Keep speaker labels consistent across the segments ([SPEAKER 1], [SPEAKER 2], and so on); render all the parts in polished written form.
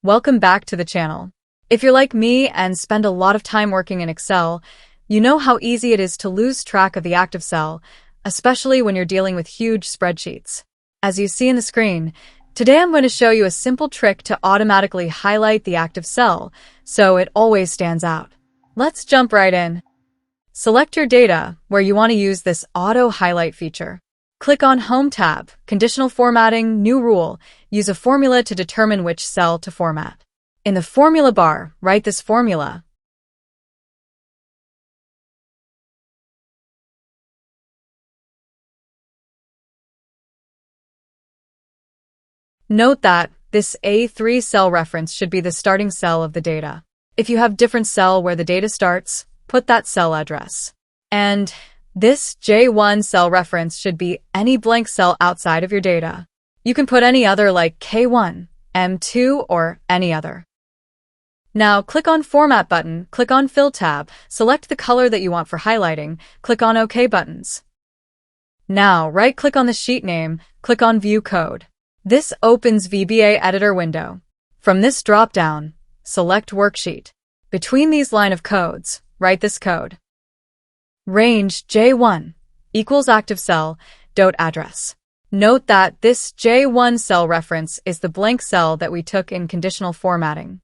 [SPEAKER 1] Welcome back to the channel. If you're like me and spend a lot of time working in Excel, you know how easy it is to lose track of the active cell, especially when you're dealing with huge spreadsheets. As you see in the screen, today I'm going to show you a simple trick to automatically highlight the active cell so it always stands out. Let's jump right in. Select your data where you want to use this auto highlight feature. Click on Home tab, Conditional Formatting, New Rule. Use a formula to determine which cell to format. In the formula bar, write this formula. Note that this A3 cell reference should be the starting cell of the data. If you have different cell where the data starts, put that cell address. And this J1 cell reference should be any blank cell outside of your data. You can put any other like K1, M2, or any other. Now click on Format button, click on Fill tab, select the color that you want for highlighting, click on OK buttons. Now right-click on the sheet name, click on View Code. This opens VBA Editor window. From this drop-down, select Worksheet. Between these line of codes, write this code. Range J1 equals active cell dot address. Note that this J1 cell reference is the blank cell that we took in conditional formatting.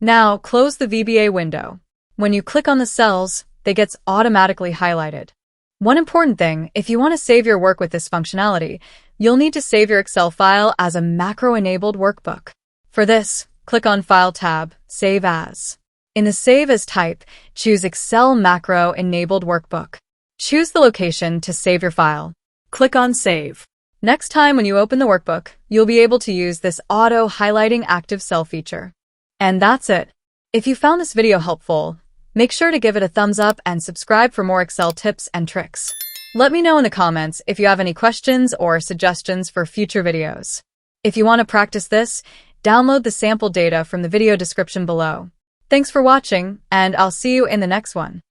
[SPEAKER 1] Now close the VBA window. When you click on the cells, they get automatically highlighted. One important thing, if you want to save your work with this functionality, you'll need to save your Excel file as a macro-enabled workbook. For this, click on File tab, Save As. In the Save As type, choose Excel Macro Enabled Workbook. Choose the location to save your file. Click on Save. Next time when you open the workbook, you'll be able to use this auto highlighting active cell feature. And that's it. If you found this video helpful, make sure to give it a thumbs up and subscribe for more Excel tips and tricks. Let me know in the comments if you have any questions or suggestions for future videos. If you want to practice this, download the sample data from the video description below. Thanks for watching, and I'll see you in the next one.